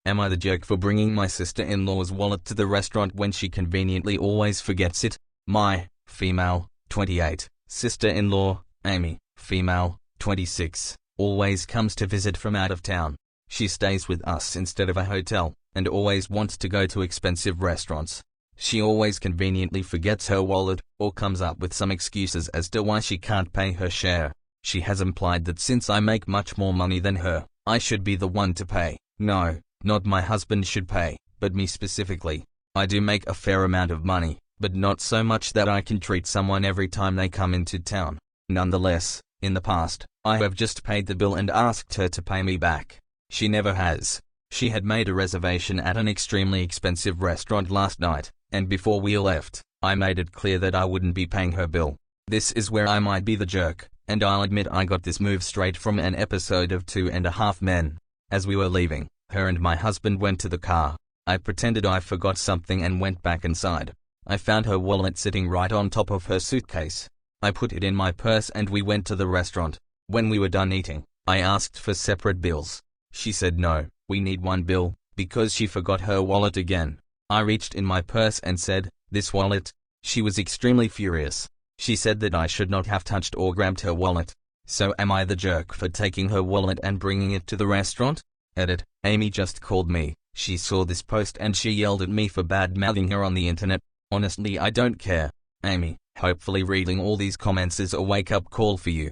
Am I the jerk for bringing my sister-in-law's wallet to the restaurant when she conveniently always forgets it? My, female, 28, sister-in-law, Amy, female, 26, always comes to visit from out of town. She stays with us instead of a hotel, and always wants to go to expensive restaurants. She always conveniently forgets her wallet, or comes up with some excuses as to why she can't pay her share. She has implied that since I make much more money than her, I should be the one to pay. No, not my husband should pay, but me specifically. I do make a fair amount of money, but not so much that I can treat someone every time they come into town. Nonetheless, in the past, I have just paid the bill and asked her to pay me back. She never has. She had made a reservation at an extremely expensive restaurant last night, and before we left, I made it clear that I wouldn't be paying her bill. This is where I might be the jerk, and I'll admit I got this move straight from an episode of 2.5 Men. As we were leaving, her and my husband went to the car. I pretended I forgot something and went back inside. I found her wallet sitting right on top of her suitcase. I put it in my purse and we went to the restaurant. When we were done eating, I asked for separate bills. She said no, we need one bill, because she forgot her wallet again. I reached in my purse and said, "This wallet?" She was extremely furious. She said that I should not have touched or grabbed her wallet. So am I the jerk for taking her wallet and bringing it to the restaurant? Edit, Amy just called me. She saw this post and she yelled at me for bad-mouthing her on the internet. Honestly, I don't care. Amy, hopefully reading all these comments is a wake-up call for you.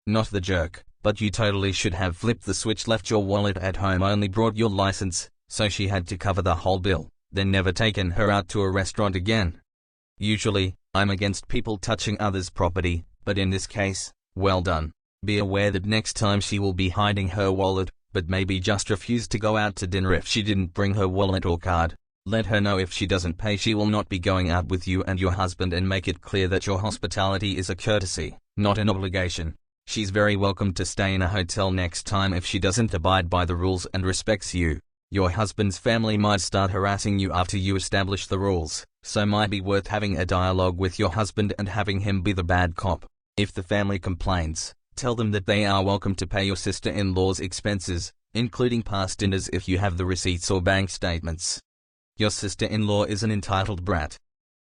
Not the jerk, but you totally should have flipped the switch, left your wallet at home, only brought your license, so she had to cover the whole bill, then never taken her out to a restaurant again. Usually, I'm against people touching others' property, but in this case, well done. Be aware that next time she will be hiding her wallet, but maybe just refuse to go out to dinner if she didn't bring her wallet or card. Let her know if she doesn't pay she will not be going out with you and your husband, and make it clear that your hospitality is a courtesy, not an obligation. She's very welcome to stay in a hotel next time if she doesn't abide by the rules and respects you. Your husband's family might start harassing you after you establish the rules, so might be worth having a dialogue with your husband and having him be the bad cop. If the family complains, tell them that they are welcome to pay your sister-in-law's expenses, including past dinners if you have the receipts or bank statements. Your sister-in-law is an entitled brat.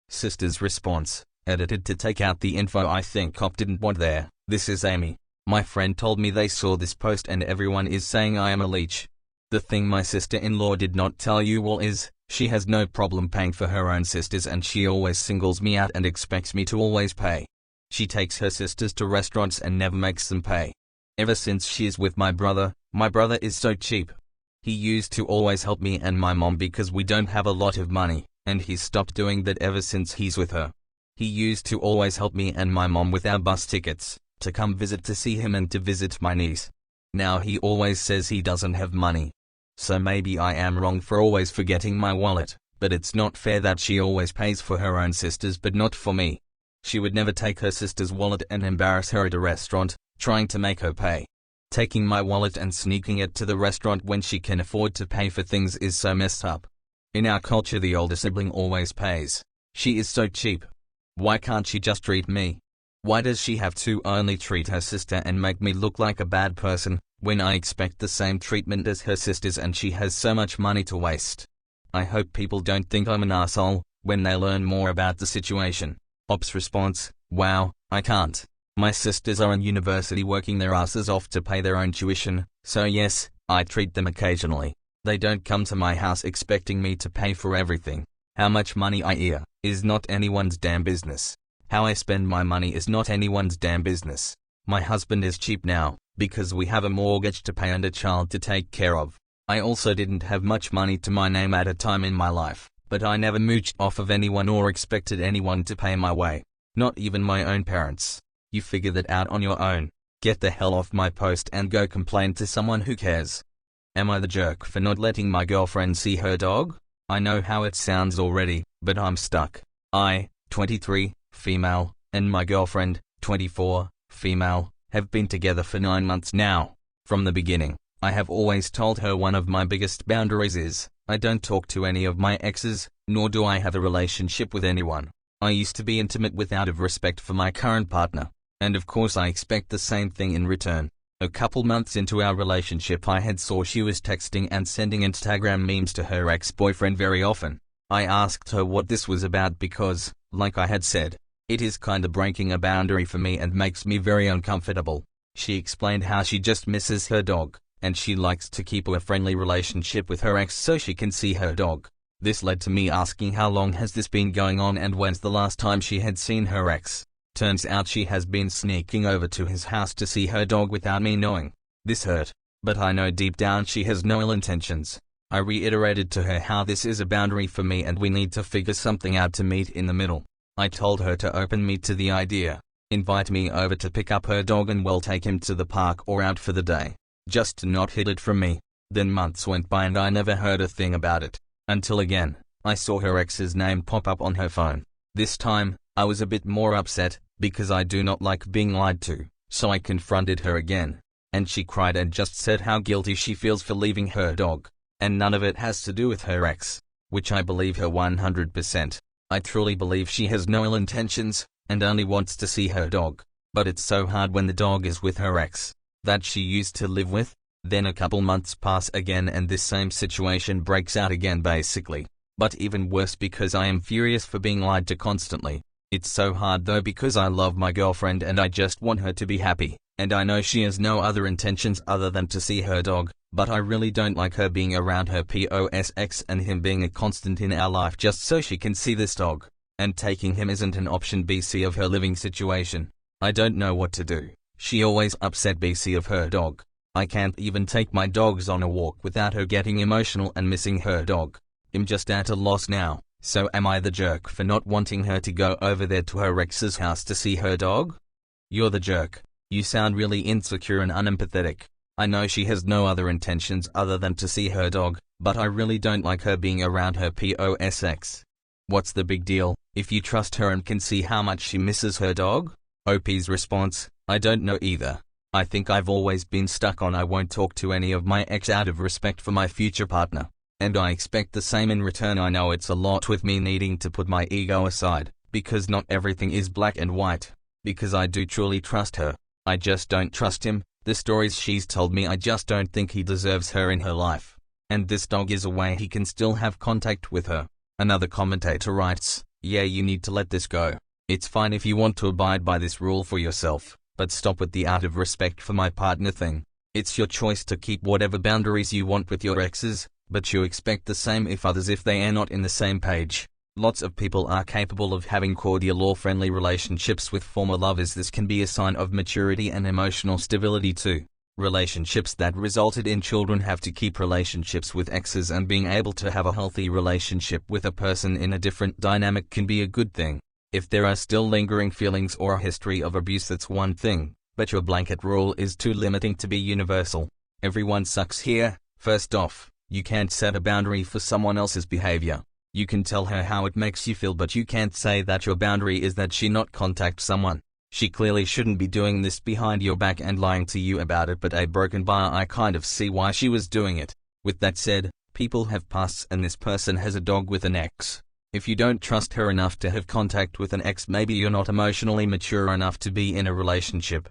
Sister's response, edited to take out the info I think cop didn't want there. This is Amy. My friend told me they saw this post and everyone is saying I am a leech. The thing my sister-in-law did not tell you all is, she has no problem paying for her own sisters and she always singles me out and expects me to always pay. She takes her sisters to restaurants and never makes them pay. Ever since she is with my brother is so cheap. He used to always help me and my mom because we don't have a lot of money, and he's stopped doing that ever since he's with her. He used to always help me and my mom with our bus tickets, to come visit to see him and to visit my niece. Now he always says he doesn't have money. So maybe I am wrong for always forgetting my wallet, but it's not fair that she always pays for her own sisters but not for me. She would never take her sister's wallet and embarrass her at a restaurant, trying to make her pay. Taking my wallet and sneaking it to the restaurant when she can afford to pay for things is so messed up. In our culture the older sibling always pays. She is so cheap. Why can't she just treat me? Why does she have to only treat her sister and make me look like a bad person, when I expect the same treatment as her sisters and she has so much money to waste? I hope people don't think I'm an asshole when they learn more about the situation. Ops response, wow, I can't. My sisters are in university working their asses off to pay their own tuition, so yes, I treat them occasionally. They don't come to my house expecting me to pay for everything. How much money I earn is not anyone's damn business. How I spend my money is not anyone's damn business. My husband is cheap now, because we have a mortgage to pay and a child to take care of. I also didn't have much money to my name at a time in my life, but I never mooched off of anyone or expected anyone to pay my way. Not even my own parents. You figure that out on your own. Get the hell off my post and go complain to someone who cares. Am I the jerk for not letting my girlfriend see her dog? I know how it sounds already, but I'm stuck. I, 23, female, and my girlfriend, 24, female, have been together for 9 months now. From the beginning, I have always told her one of my biggest boundaries is, I don't talk to any of my exes, nor do I have a relationship with anyone. I used to be intimate with out of respect for my current partner, and of course I expect the same thing in return. A couple months into our relationship I had saw she was texting and sending Instagram memes to her ex-boyfriend very often. I asked her what this was about because, like I had said, it is kinda breaking a boundary for me and makes me very uncomfortable. She explained how she just misses her dog, and she likes to keep a friendly relationship with her ex so she can see her dog. This led to me asking how long has this been going on and when's the last time she had seen her ex. Turns out she has been sneaking over to his house to see her dog without me knowing. This hurt, but I know deep down she has no ill intentions. I reiterated to her how this is a boundary for me and we need to figure something out to meet in the middle. I told her to open me to the idea, invite me over to pick up her dog and we'll take him to the park or out for the day, just to not hid it from me. Then months went by and I never heard a thing about it, until again, I saw her ex's name pop up on her phone. This time, I was a bit more upset, because I do not like being lied to, so I confronted her again, and she cried and just said how guilty she feels for leaving her dog, and none of it has to do with her ex, which I believe her 100%. I truly believe she has no ill intentions, and only wants to see her dog, but it's so hard when the dog is with her ex, that she used to live with. Then a couple months pass again and this same situation breaks out again basically, but even worse because I am furious for being lied to constantly. It's so hard though because I love my girlfriend and I just want her to be happy, and I know she has no other intentions other than to see her dog, but I really don't like her being around her POSX and him being a constant in our life just so she can see this dog, and taking him isn't an option BC of her living situation. I don't know what to do. She always upset BC of her dog. I can't even take my dogs on a walk without her getting emotional and missing her dog. I'm just at a loss now. So am I the jerk for not wanting her to go over there to her ex's house to see her dog? You're the jerk. You sound really insecure and unempathetic. I know she has no other intentions other than to see her dog, but I really don't like her being around her POSX. What's the big deal, if you trust her and can see how much she misses her dog? OP's response, I don't know either. I think I've always been stuck on I won't talk to any of my ex out of respect for my future partner. And I expect the same in return. I know it's a lot with me needing to put my ego aside, because not everything is black and white. Because I do truly trust her, I just don't trust him. The stories she's told me, I just don't think he deserves her in her life. And this dog is a way he can still have contact with her. Another commentator writes, yeah, you need to let this go. It's fine if you want to abide by this rule for yourself, but stop with the out of respect for my partner thing. It's your choice to keep whatever boundaries you want with your exes, but you expect the same if they are not in the same page. Lots of people are capable of having cordial or friendly relationships with former lovers. This can be a sign of maturity and emotional stability too. Relationships that resulted in children have to keep relationships with exes, and being able to have a healthy relationship with a person in a different dynamic can be a good thing. If there are still lingering feelings or a history of abuse, that's one thing, but your blanket rule is too limiting to be universal. Everyone sucks here. First off, you can't set a boundary for someone else's behavior. You can tell her how it makes you feel, but you can't say that your boundary is that she not contact someone. She clearly shouldn't be doing this behind your back and lying to you about it, but a broken bar, I kind of see why she was doing it. With that said, people have pasts and this person has a dog with an ex. If you don't trust her enough to have contact with an ex, maybe you're not emotionally mature enough to be in a relationship.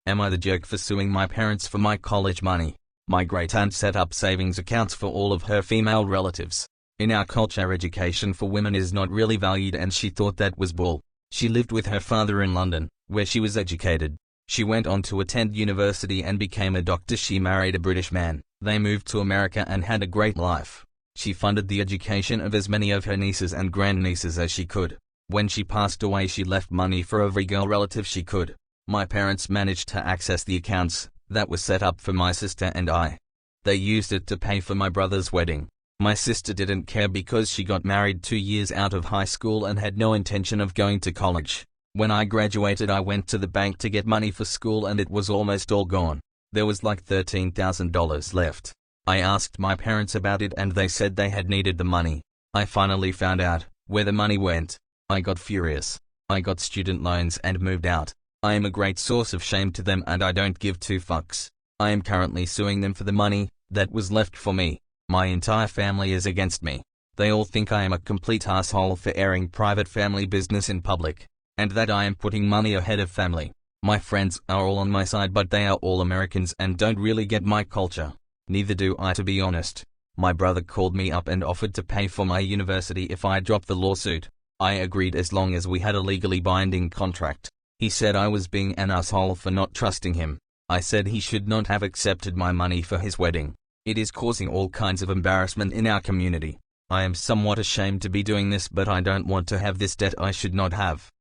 Am I the jerk for suing my parents for my college money? My great-aunt set up savings accounts for all of her female relatives. In our culture, education for women is not really valued, and she thought that was bull. She lived with her father in London, where she was educated. She went on to attend university and became a doctor. She married a British man. They moved to America and had a great life. She funded the education of as many of her nieces and grandnieces as she could. When she passed away, she left money for every girl relative she could. My parents managed to access the accounts that was set up for my sister and I. They used it to pay for my brother's wedding. My sister didn't care because she got married 2 years out of high school and had no intention of going to college. When I graduated, I went to the bank to get money for school and it was almost all gone. There was like $13,000 left. I asked my parents about it and they said they had needed the money. I finally found out where the money went. I got furious. I got student loans and moved out. I am a great source of shame to them and I don't give two fucks. I am currently suing them for the money that was left for me. My entire family is against me. They all think I am a complete asshole for airing private family business in public, and that I am putting money ahead of family. My friends are all on my side, but they are all Americans and don't really get my culture. Neither do I, to be honest. My brother called me up and offered to pay for my university if I dropped the lawsuit. I agreed as long as we had a legally binding contract. He said I was being an asshole for not trusting him. I said he should not have accepted my money for his wedding. It is causing all kinds of embarrassment in our community. I am somewhat ashamed to be doing this, but I don't want to have this debt I should not have.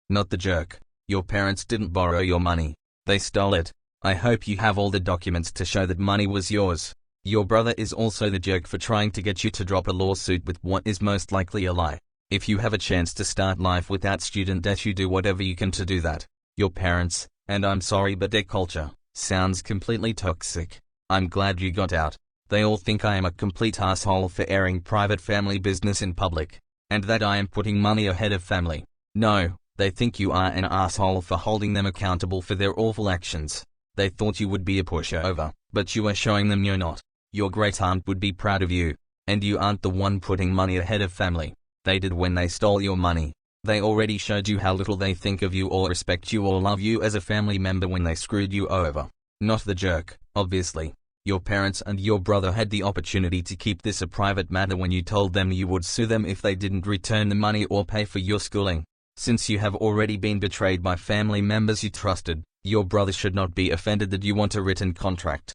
Not the jerk. Your parents didn't borrow your money. They stole it. I hope you have all the documents to show that money was yours. Your brother is also the jerk for trying to get you to drop a lawsuit with what is most likely a lie. If you have a chance to start life without student debt, you do whatever you can to do that. Your parents, and I'm sorry but their culture, sounds completely toxic. I'm glad you got out. They all think I am a complete asshole for airing private family business in public, and that I am putting money ahead of family. No, they think you are an asshole for holding them accountable for their awful actions. They thought you would be a pushover, but you are showing them you're not. Your great aunt would be proud of you, and you aren't the one putting money ahead of family. They did when they stole your money. They already showed you how little they think of you or respect you or love you as a family member when they screwed you over. Not the jerk, obviously. Your parents and your brother had the opportunity to keep this a private matter when you told them you would sue them if they didn't return the money or pay for your schooling. Since you have already been betrayed by family members you trusted, your brother should not be offended that you want a written contract.